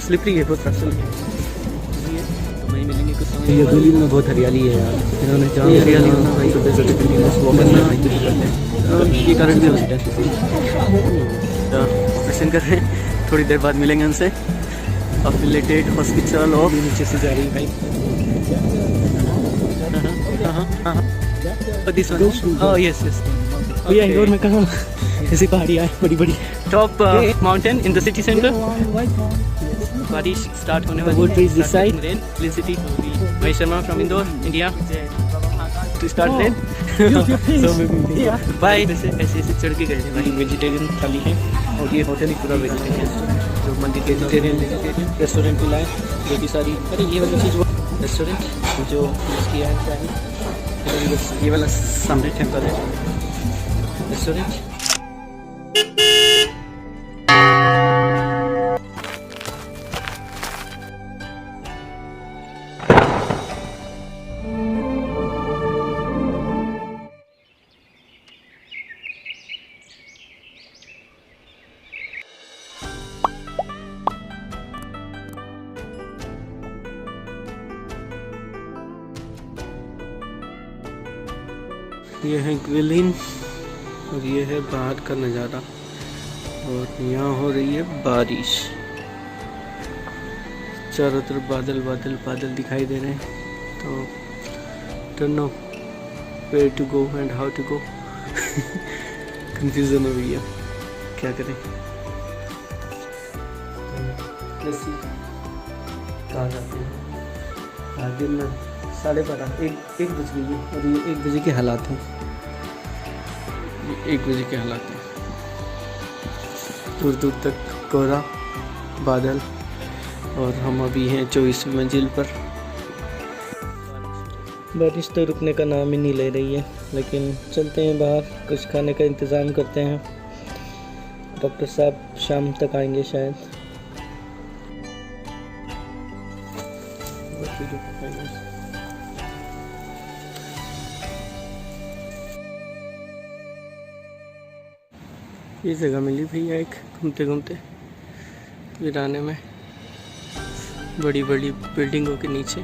Slippery है, बहुत रास्ता है। तो वहीं मिलेंगे कुछ समय। ये गली में बहुत हरियाली है यार, इन्होंने जहाँ हरियाली होना भाई तो बेस्ट ये कारण भी हो सकता है। ऑपरेशन कर रहे हैं, थोड़ी देर बाद मिलेंगे उनसे। अफिलेटेड हॉस्पिटल ऑफ नीचे से जा रही है भाई। This one, oh yes yes, भैया इंदौर में कहाँ ऐसी पहाड़ियाँ हैं बड़ी बड़ी। Top mountain in the city centre. बारिश स्टार्ट होने वाली है। This side clean city. Mahesh Sharma from Indore, India, to start rain. Bye. ऐसे ऐसे चढ़ के गए थे भाई। वेजिटेरियन थाली है और ये होटल ही पूरा वेजिटेरियन, जो मंदिर के वेजिटेरियन रेस्टोरेंट मिला है जो कि सारी। अरे ये वाली चीज़ रेस्टोरेंट जो इसकी है क्या है, ये वाला सामने टेम्पल है रेस्टोरेंट। ये है ग्विलिन और ये है बाहर का नज़ारा, और यहाँ हो रही है बारिश। चारों तरफ बादल बादल बादल दिखाई दे रहे हैं। तो don't know where to go and how to go. Confusion है भैया, क्या करें। कहाँ जाते हैं? दिन में 12:30 एक बज गई है और ये 1 बजे के हालात हैं। ये 1 बजे के हालात हैं। दूर दूर तक कोहरा बादल, और हम अभी हैं 24वीं मंजिल पर। बारिश तो रुकने का नाम ही नहीं ले रही है, लेकिन चलते हैं बाहर, कुछ खाने का इंतज़ाम करते हैं। डॉक्टर साहब शाम तक आएंगे शायद। ये जगह मिली भैया एक, घूमते घूमते वीराने में, बड़ी बड़ी बिल्डिंगों के नीचे।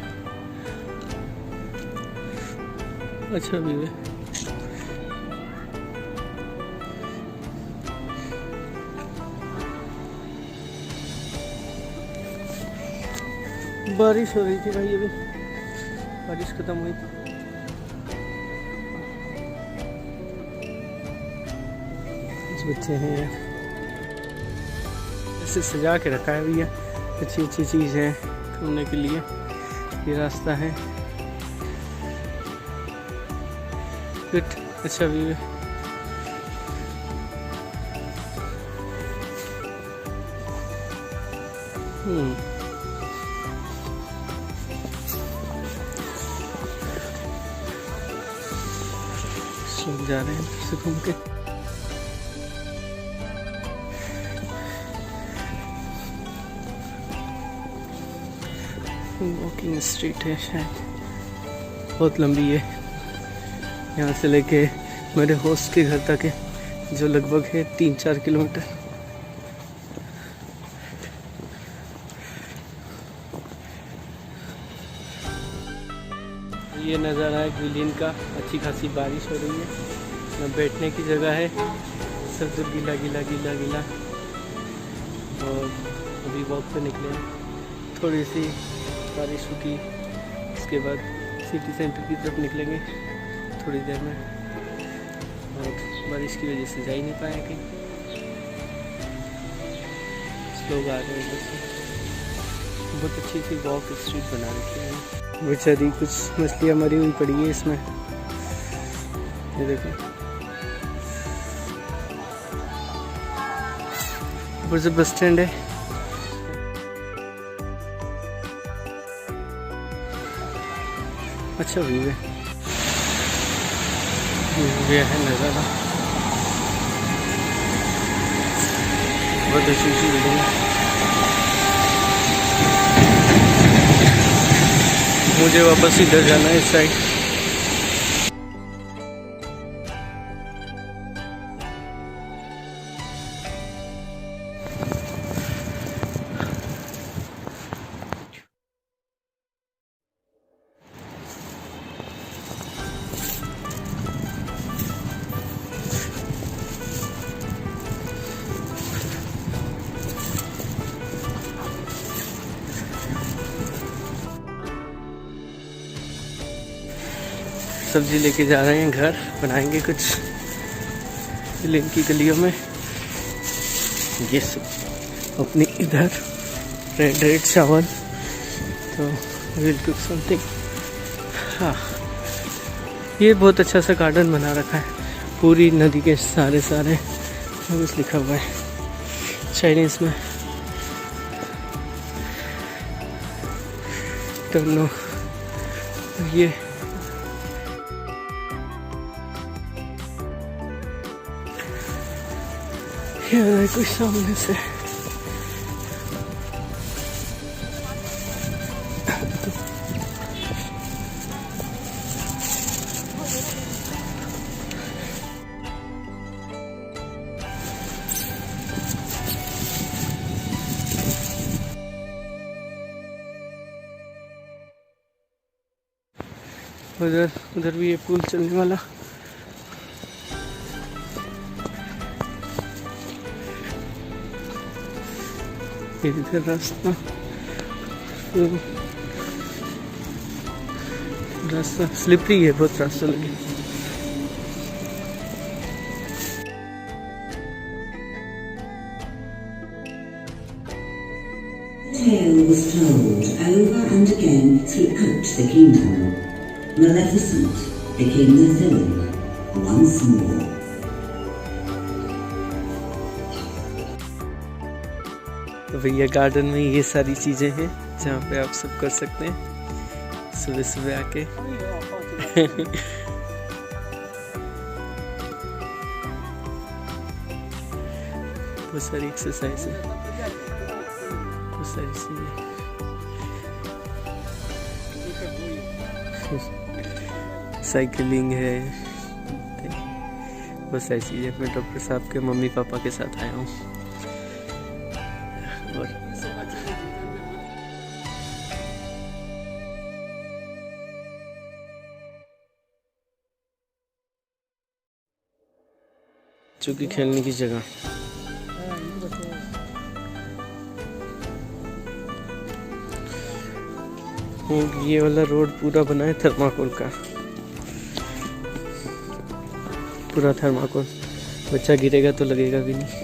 अच्छा व्यू है। बारिश हो रही थी भाई, अभी बारिश खत्म हुई। बच्चे हैं यार, ऐसे सजा के रखा है भैया, अच्छी अच्छी चीज़ है घूमने के लिए। ये रास्ता है, गुड, अच्छा व्यू है। सब जा रहे हैं से घूम के। वॉकिंग स्ट्रीट है शायद, बहुत लंबी है, यहाँ से लेके मेरे होस्ट के घर तक है, जो लगभग है 3-4 किलोमीटर। ये नज़ारा है ग्विलिन का, अच्छी खासी बारिश हो रही है, यहाँ बैठने की जगह है, सब जो गीला गीला गीला गीला। और अभी वॉक पे निकले हैं, थोड़ी सी बारिश रुकी, उसके बाद सिटी सेंटर की तरफ निकलेंगे थोड़ी देर में, और बारिश की वजह से जा ही नहीं पाए कहीं। लोग आ रहे हैं इधर से, बहुत अच्छी सी वॉक स्ट्रीट बना रखी है। बेचारी कुछ मछलियाँ मरी हुई पड़ी है इसमें, ये देखो। ऊपर से बस स्टैंड है। अच्छा व्यू है, ये है नज़ारा, बहुत अच्छी सी बिल्डिंग है। मुझे वापस इधर जाना है, इस साइड। सब्जी लेके जा रहे हैं घर, बनाएंगे कुछ लेन की गलियों में। ये सब अपनी इधर रेड चावल, तो विल कुक समथिंग। हाँ, ये बहुत अच्छा सा गार्डन बना रखा है, पूरी नदी के सारे कुछ लिखा हुआ है चाइनीज में। टर्नो ये कुछ सामने से उधर भी ये पुल चलने वाला। इधर रास्ता स्लिपरी है, बहुत रास्ता लगे। Tale was told over and again throughout the kingdom. Maleficent became the villain once more. तो भैया गार्डन में ये सारी चीजें हैं जहाँ पे आप सब कर सकते हैं सुबह सुबह आके। बहुत सारी एक्सरसाइज है, बहुत सारी चीजें। साइकिलिंग है, बहुत सारी चीजें। मैं डॉक्टर साहब के मम्मी पापा के साथ आया हूँ। और चूंकि खेलने की जगह ये वाला रोड पूरा बना है थर्माकोल का, पूरा थर्माकोल। बच्चा गिरेगा तो लगेगा भी नहीं।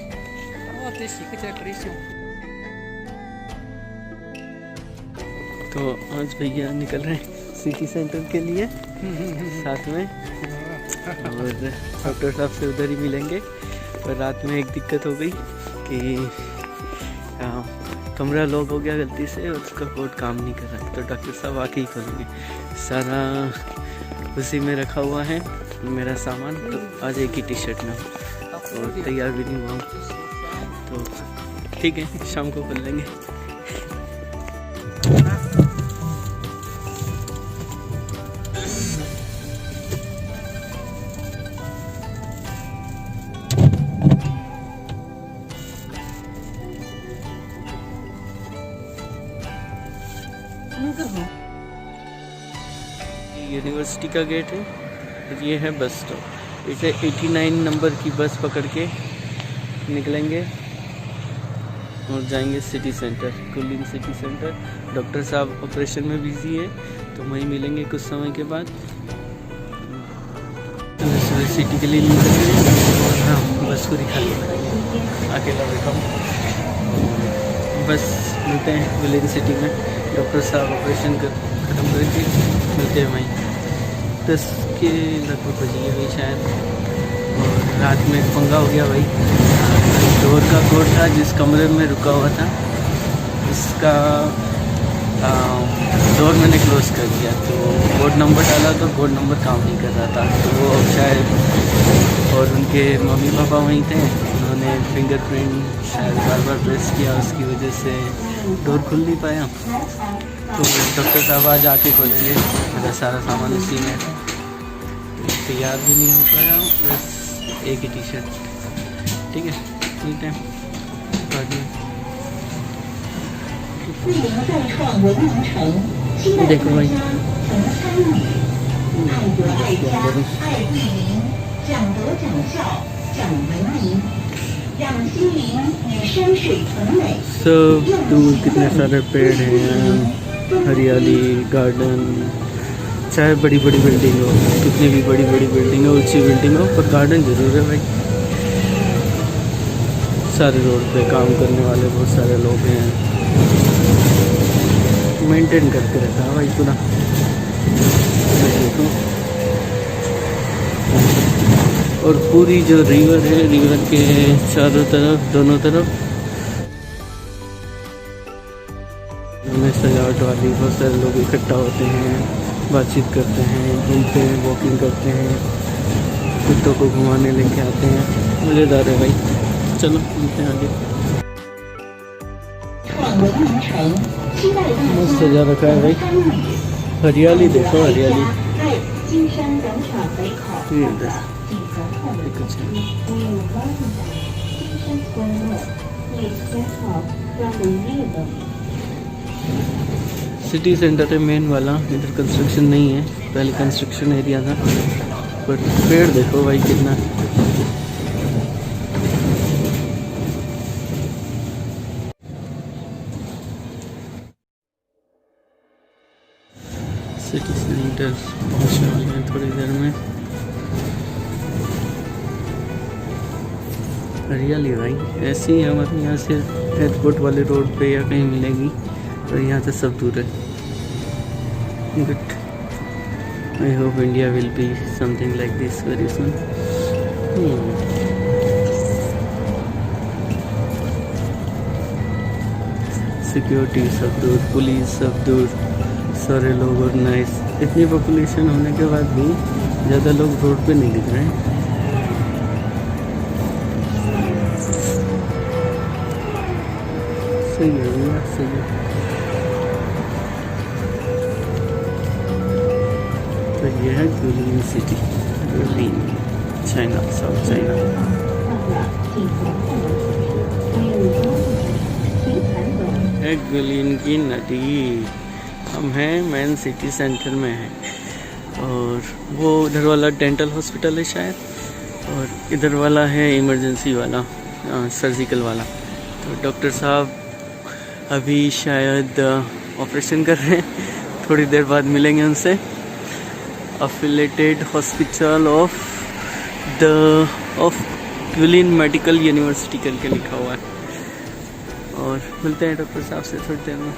तो आज भैया निकल रहे हैं सिटी सेंटर के लिए साथ में, और डॉक्टर साहब से उधर ही मिलेंगे। पर रात में एक दिक्कत हो गई कि कमरा लॉक हो गया गलती से, और उसका कोड काम नहीं कर रहा, तो डॉक्टर साहब आके ही खोलेंगे। सारा उसी में रखा हुआ है मेरा सामान। तो आज एक ही टी शर्ट में और तैयार भी नहीं हुआ हूँ, तो ठीक है शाम को खोल लेंगे। यूनिवर्सिटी का गेट है और ये है बस स्टॉप। इसे 89 नंबर की बस पकड़ के निकलेंगे और जाएंगे सिटी सेंटर, कुलीन सिटी सेंटर। डॉक्टर साहब ऑपरेशन में बिजी है, तो वहीं मिलेंगे कुछ समय के बाद। तो सिटी के लिए निकलेंगे। हाँ, बस को दिखा देंगे, अकेला बैठा हूँ। बस मिलते हैं कुलीन सिटी में। डॉक्टर साहब ऑपरेशन खत्म करके मिलते हैं वहीं 10 के लगभग बजे हुई शायद। और रात में एक पंगा हो गया भाई, डोर का कोड था जिस कमरे में रुका हुआ था, इसका डोर मैंने क्लोज कर दिया। तो कोड नंबर डाला तो कोड नंबर काम नहीं कर रहा था, तो वो शायद, और उनके मम्मी पापा वहीं थे, उन्होंने फिंगरप्रिंट शायद बार प्रेस किया, उसकी वजह से डोर खुल नहीं पाया। तो डॉक्टर साहब आज आके खोलेंगे। मेरा सारा सामान उसी में, तैयार भी नहीं हो पाया, बस एक ही टी शर्ट। ठीक है, मिलते हैं बाद में। देखो भाई, सब दूर कितने सारे पेड़ हैं, हरियाली, गार्डन, चाहे बड़ी बड़ी बिल्डिंग हो, कितनी भी बड़ी बड़ी बिल्डिंग हो, ऊंची बिल्डिंग हो, पर गार्डन जरूर है भाई। सारे रोड पे काम करने वाले बहुत सारे लोग हैं, मेंटेन करके रखा है भाई पूरा। देखो, और पूरी जो रिवर है, रिवर के चारों तरफ, दोनों तरफ में सजावट वाली बहुत सारे लोग इकट्ठा होते हैं, बातचीत करते हैं, घूमते हैं, वॉकिंग करते हैं, कुत्तों को घुमाने लेके आते हैं। मज़ेदार है भाई। चलो मिलते हैं आगे। मस्त सजा रखा है भाई, हरियाली देखो, हरियाली। सिटी सेंटर है मेन वाला, इधर कंस्ट्रक्शन नहीं है, पहले कंस्ट्रक्शन एरिया था। पर पेड़ देखो भाई कितना, सिटी सेंटर पहुंचने वाले हैं थोड़ी देर में। हरियाली भाई ऐसी ही हमारे यहाँ से एयरपोर्ट वाले रोड पे या कहीं मिलेगी, तो यहाँ से सब दूर है। Good, I hope India will be something like this very soon. Security सब दूर, पुलिस सब दूर, सारे लोग ऑर्गेनाइज। इतनी पॉपुलेशन होने के बाद भी ज़्यादा लोग रोड पे नहीं दिख रहे हैं। सही है भैया, सही है। तो ये है गुलिन सिटी, गुलिन, चाइना, साउथ चाइना। गुलिन की नदी। हम हैं मेन सिटी सेंटर में हैं, और वो उधर वाला डेंटल हॉस्पिटल है शायद, और इधर वाला है इमरजेंसी वाला, सर्जिकल वाला। तो डॉक्टर साहब अभी शायद ऑपरेशन कर रहे हैं, थोड़ी देर बाद मिलेंगे उनसे। Affiliated hospital of Guilin medical university करके लिखा हुआ है। और मिलते हैं डॉक्टर साहब से थोड़ी देर में।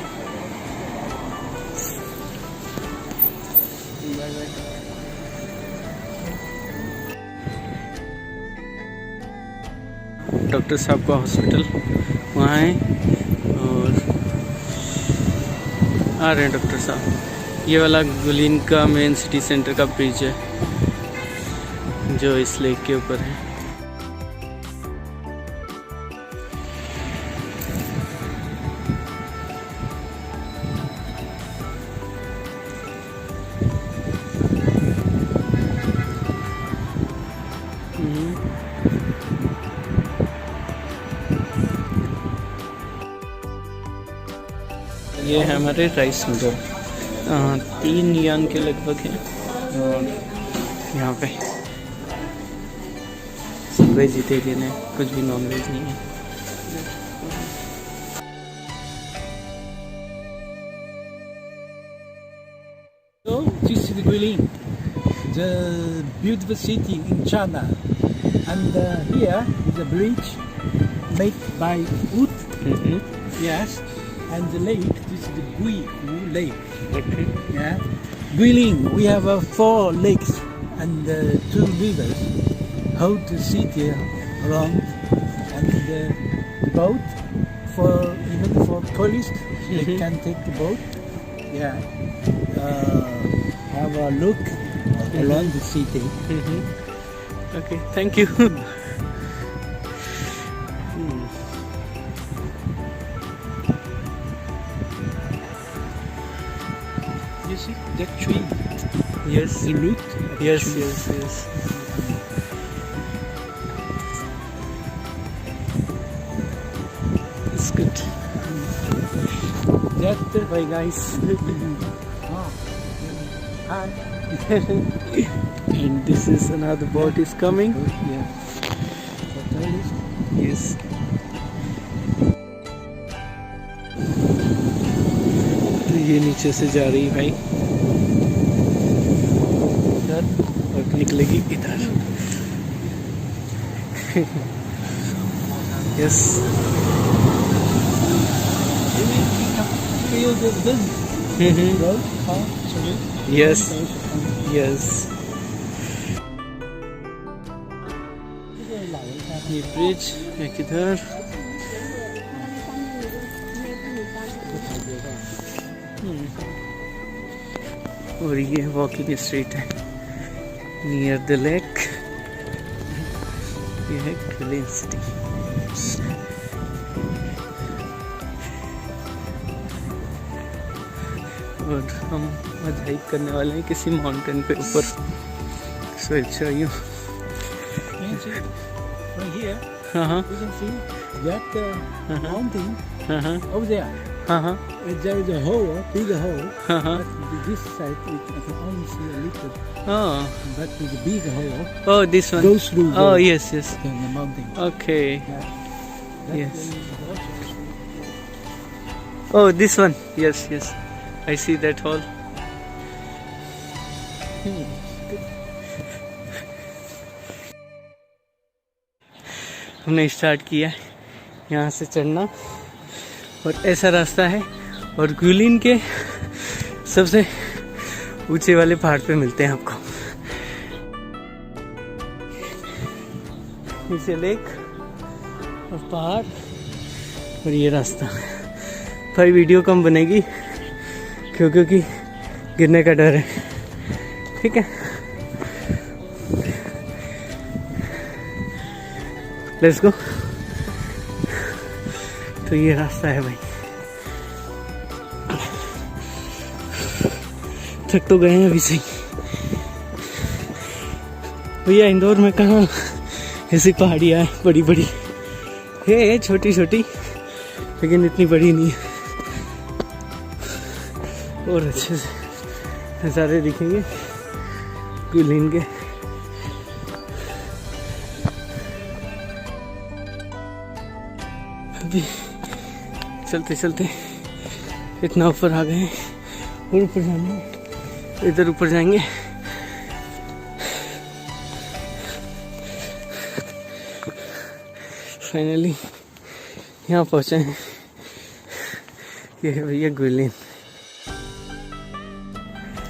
डॉक्टर साहब का हॉस्पिटल वहाँ है, और आ रहे हैं डॉक्टर साहब। ये वाला गुलिन का मेन सिटी सेंटर का ब्रिज है जो इस लेक के ऊपर है। ये है हमारे राइस नूडल, 3 यान के लगभग हैं, और यहाँ पे सब वेजिटेरियन है, कुछ भी नॉन वेज नहीं है। So this is Guilin, the beautiful city in China, and here is a bridge made by wood. Yes, and the lake. This is the Guihu Lake. Okay. Yeah, Guilin. We have 4 lakes and 2 rivers. Hold the city along, and the boat even for tourists they can take the boat. Yeah. Have a look around the city. Okay, thank you. You see that tree? Yes, You look at the yes, tree. yes, yes. It's good. That Bye guys. oh, hi. And this is another boat is coming. Yeah. For tourists. Yes. तो ये नीचे से जा रही है भाई। इधर। Yes Feel the wind. Road, car, sorry. Yes yes. ये ब्रिज है किधर? और ये वॉकिंग स्ट्रीट है नियर द लेक। ये है ग्विलिन सिटी। और हम आज हाइक करने वाले हैं किसी माउंटेन पे ऊपर। So it's you. Right here, हाँ हाँ you can see that mountain हाँ over there. हाँ हाँ There is a hole, a bigger hole. हाँ हाँ। But this side, I can only see a little. Oh, But with the bigger hole, oh, this one. goes through Oh, the, yes, yes. the mountain. Okay. Yeah. That Yes. is also- Oh, this one. Yes, yes. I see that hole. हमने start किया है यहाँ से चढ़ना और ऐसा रास्ता है और ग्विलिन के सबसे ऊंचे वाले पहाड़ पे मिलते हैं आपको। नीचे लेक और पहाड़ और ये रास्ता। भाई वीडियो कम बनेगी क्योंकि गिरने का डर है, ठीक है। Let's go. तो ये रास्ता है भाई। थक तो गए हैं अभी से ही। भैया इंदौर में कहाँ ऐसी पहाड़ियाँ हैं बड़ी बड़ी है, छोटी छोटी लेकिन इतनी बड़ी नहीं है। और अच्छे से नज़ारे दिखेंगे ग्विलिन के। अभी चलते चलते इतना ऊपर आ गए हैं और ऊपर जाना है, इधर ऊपर जाएंगे। फाइनली यहाँ पहुँचे हैं। ये है भैया ग्विलिन।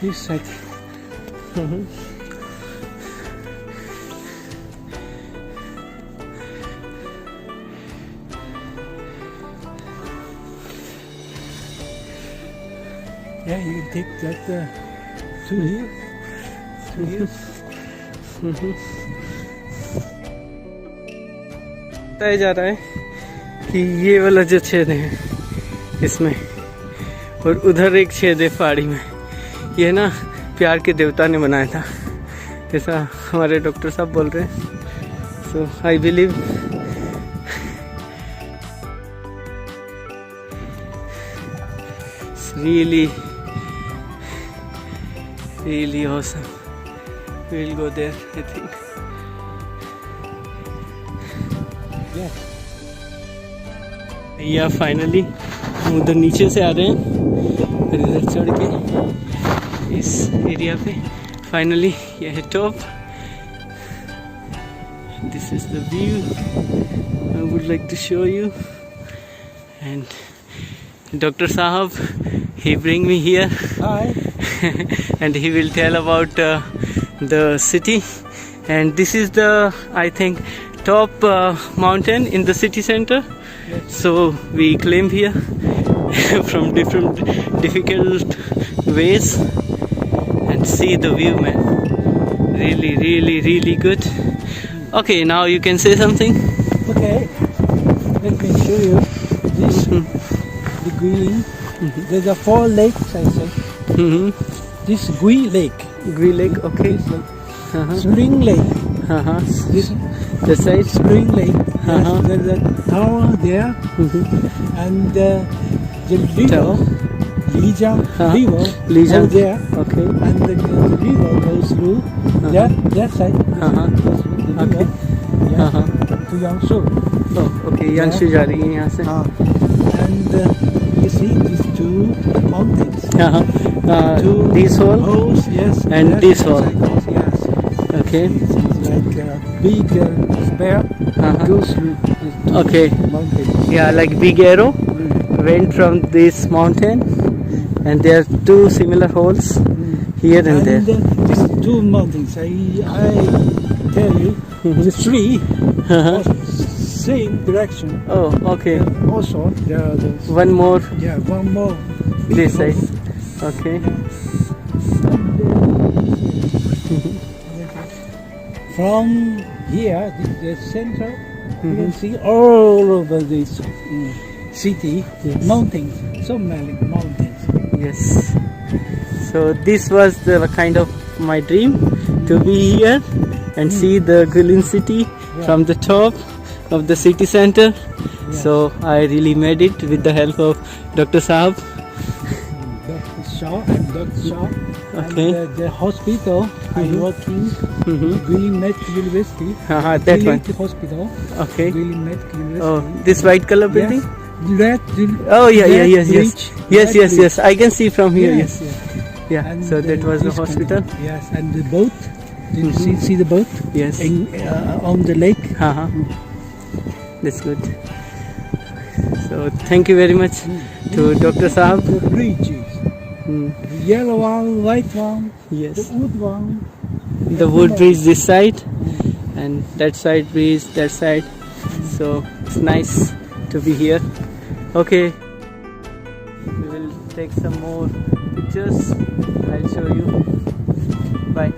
इस side Yeah, you can take that through here. Through here. बताया जा रहा है कि ये वाला जो छेद है इसमें और उधर एक छेद है पहाड़ी में, ये ना प्यार के देवता ने बनाया था, ऐसा हमारे डॉक्टर साहब बोल रहे हैं। So I believe really awesome. We'll go there, I think. Yeah. या फाइनली हम उधर नीचे से आ रहे हैं और इधर चढ़ के इस एरिया पे फाइनली ये है top. This is the view I would like to show you. And doctor साहब he bring me here and he will tell about the city, and this is the I think top mountain in the city center. Yes. So we climb here from different difficult ways and see the view, man. Really good. Okay, now you can say something. Okay. Let me show you this. The Gui. There's a 4 lakes, I say. This Gui Lake. Gui Lake, okay. This lake. Spring Lake. This The side. Spring Lake. Uh-huh. There's a tower there, and the river, Tower. Lijiang River, Lijiang. over there, Okay. and the river goes through that side. Goes through the Okay. river, yeah, to Yangshu. Oh, okay. Yangshu जा रही है यहाँ से। And you see these 2 mountains. Two This hole holes, yes. and yes, this hole. yes. Okay. It's like a big spear goes through the Okay. mountain. Yeah, like big arrow went from this mountain, and there are two similar holes here and there. These two mountains, I tell you, the three was same direction. Oh, okay. Also, there are those. One more One more. big this hole. side. Okay. From here, the center, you can see all over this city, Yes. mountains, so many mountains. Yes. So this was the kind of my dream, to be here and see the Guilin city from the top of the city center. So I really made it with the help of Dr. Saab. Dr. Shaw and Dr. Shaw. Okay. And the hospital I work in, Guilin Medical University. That Guilin one. Hospital. Okay. Guilin Medical University. Oh, this white color building? Red, Oh yeah, red yes. bridge, Yes, red yes, bridge. yes. I can see from here. Yes. yes. Yeah. And So that was the this hospital. country. Yes, and the boat. Did you see the boat? Yes. On the lake? That's good. So thank you very much to Dr. Saab. The bridges. The yellow one, white one, Yes. the wood one. The wood bridge this side, and that side bridge that side. So it's nice to be here. Okay. We will take some more pictures. I'll show you. Bye.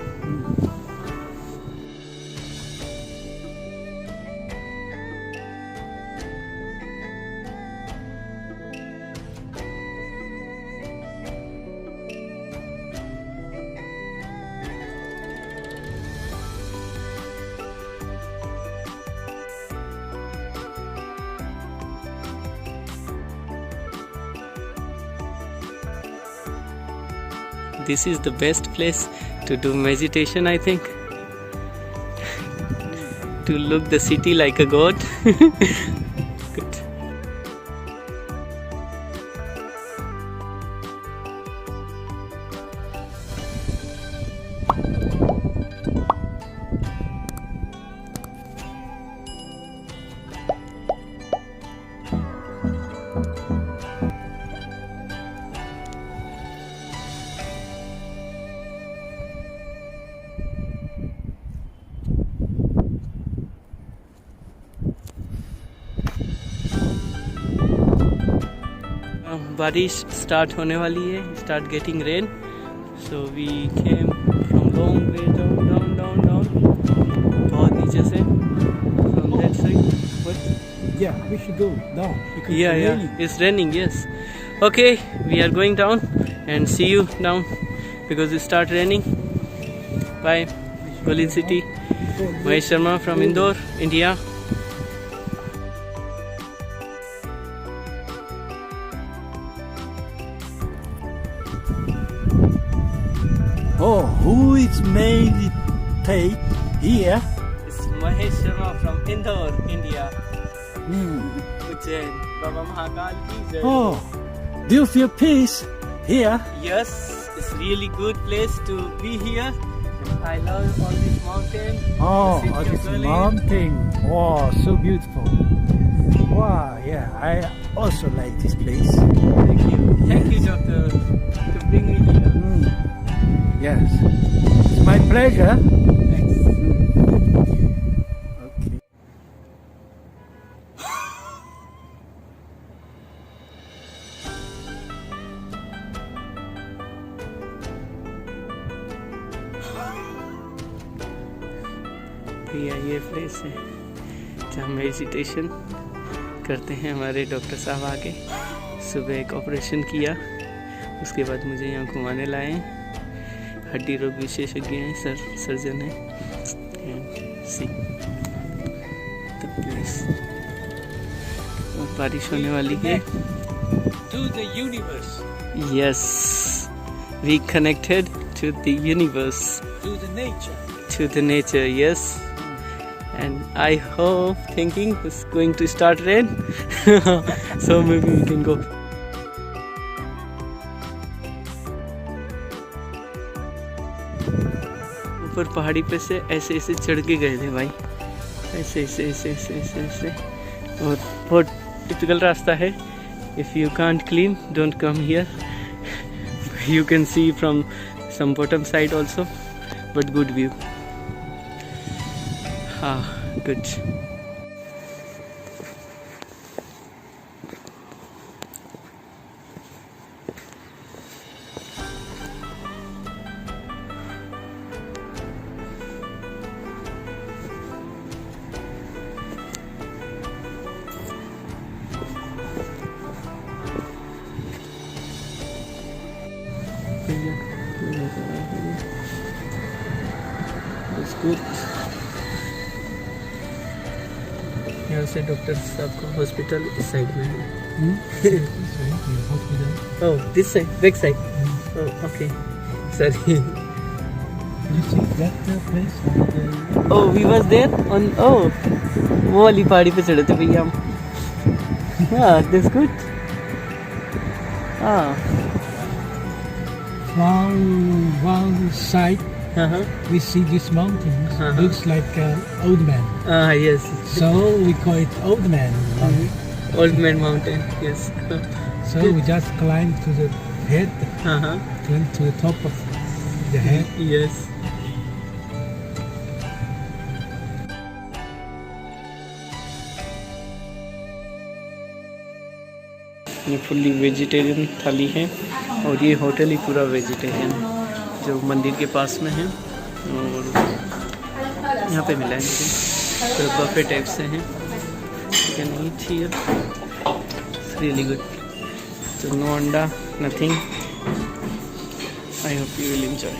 This is the best place to do meditation, I think. To look the city like a god. Good. बारिश start होने वाली है, start getting rain, so we came from long way down down down down, बहुत नीचे से, from that side. Yeah, we should go down. Because Yeah, it's yeah, raining. it's raining, yes. Okay, we are going down and see you down because it start raining. Bye. Guilin City. Mahesh Sharma from Indore, India. Oh, who is made it take here? It's Mahesh Sharma from Indore, India. Ujjain, Baba Mahakal ki jai. Oh, do you feel peace here? Yes, it's really good place to be here. I love all this mountain. Oh, the city of this Guilin. mountain. Wow, so beautiful. Wow, yeah, I also like this place. Thank you, doctor, to bring me here. Yes, it's my pleasure. Thanks. Okay. ये place है जहाँ meditation करते हैं हमारे doctor साहब आके. सुबह एक ऑपरेशन किया, उसके बाद मुझे यहाँ घुमाने लाए. हड्डी रोग विशेषज्ञ हैं, सर्जन हैं. See the place. और बारिश होने वाली है. To the universe, Yes, we connected to the universe, to the nature. to the nature. Yes. And I hope thinking it's going to start rain. So maybe we can go. ऊपर पहाड़ी पे से ऐसे ऐसे चढ़ के गए थे भाई, ऐसे ऐसे ऐसे ऐसे ऐसे ऐसे। और बहुत टिपिकल रास्ता है। If you can't clean don't come here. You can see from some bottom side also, but good view. हाँ, गुड। यहाँ से डॉक्टर साहब का हॉस्पिटल इस साइड में है। Oh, this side, back side. Oh, okay, sorry. Oh, we was there on, oh, वो वाली पहाड़ी पे चढ़े थे भैया हम। हाँ, दिस गुड। हाँ, From one side, we see this mountain. Looks like Old Man. Yes. So we call it Old Man Mountain. Old Man Mountain, yes. So we just climb to the head, climb to the top of the head. Yes. ये fully vegetarian थाली है और ये hotel ही पूरा vegetarian जो मंदिर के पास में है। और यहाँ पे मिला है मुझे तो बफे टाइप से हैं। Can eat here, it's really good. तो नो अंडा, nothing. I hope you will enjoy.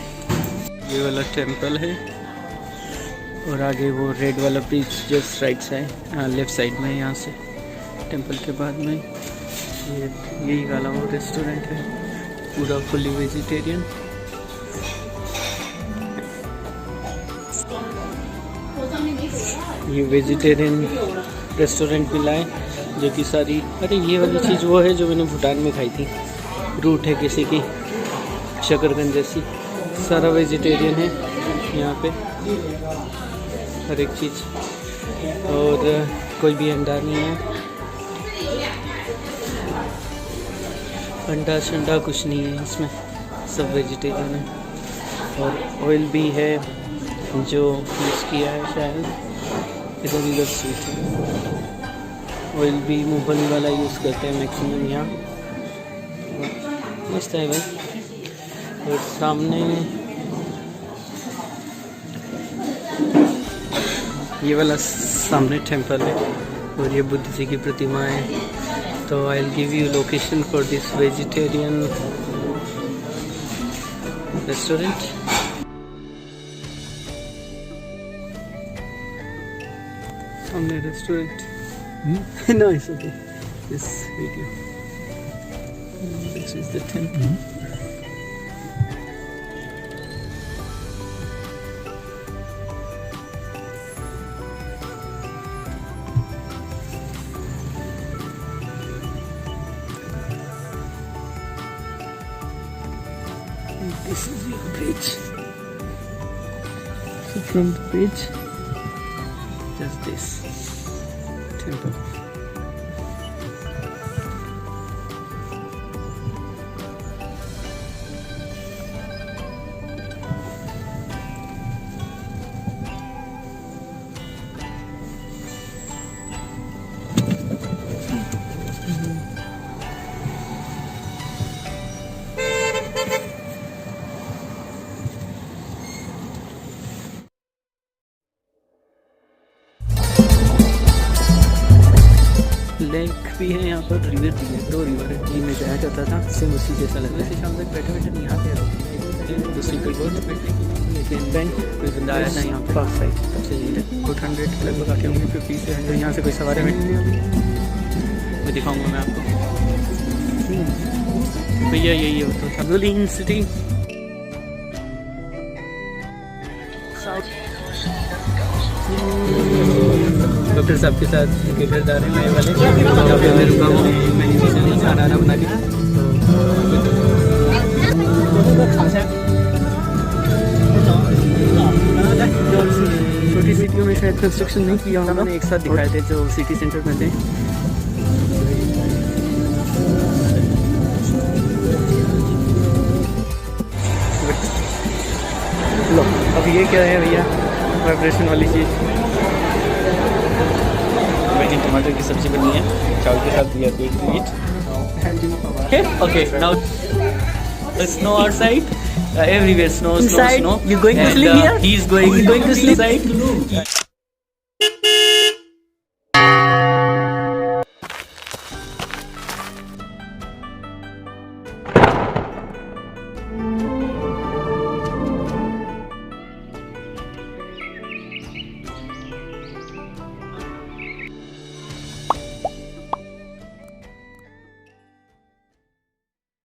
ये वाला टेम्पल है और आगे वो रेड वाला bridge just right side, left side में। यहाँ से टेम्पल के बाद में यही वाला वो रेस्टोरेंट है, पूरा फुली वेजिटेरियन। ये वेजिटेरियन रेस्टोरेंट मिला है जो कि सारी, अरे ये वाली चीज़ वो है जो मैंने भूटान में खाई थी। रूट है किसी की शकरकंद जैसी। सारा वेजिटेरियन है यहाँ पे, हर एक चीज़। और कोई भी अंडा नहीं है, अंडा शंडा कुछ नहीं है इसमें, सब वेजिटेरियन है। और ऑयल भी है जो यूज़ किया है शायद, इधर उधर स्वीट है। ऑयल भी मूंगफली वाला यूज़ करते हैं मैक्सिमम यहाँ। मस्त है भाई। और सामने ये वाला सामने टेम्पल है और ये बुद्ध जी की प्रतिमा है। तो I will give you location for this vegetarian restaurant. सामने restaurant. No, it's okay, this video. This is the temple. This is your bridge. So from the bridge, just this temple. Lake भी है यहाँ पर, river भी है, 2 river है। जी में जाया जाता था, सेम उसी जैसा लग रहा है। शाम तक बैठे बैठे यहाँ पे दूसरी कोई बोर्ड बैठने की, लेकिन बैंक कोई बंदा आया था यहाँ पे पार्क साइड सबसे ज़्यादा कुछ 100 लगभग आके होंगे, 50 से 100। यहाँ से कोई सवारी बैठी नहीं होगी, मैं दिखाऊँगा मैं आपको। भैया यही होता था गुलिन सिटी। डॉक्टर साहब के साथ उनके घर जा रहे हैं नए वाले, जहाँ पे मैं रुका हूँ। मैंने खाना बना के तो वाला जो छोटी सिटियों में शायद कंस्ट्रक्शन नहीं किया होगा, मैंने एक साथ दिखाए थे जो सिटी सेंटर में थे। लो अब ये क्या है भैया, वाइब्रेशन वाली चीज़। वेजिंग टमाटर की सब्जी बनी है चावल के साथ। We are going to eat. Okay, now the snow outside. Everywhere snow, Inside, snow. you going to sleep here? He is going to sleep inside.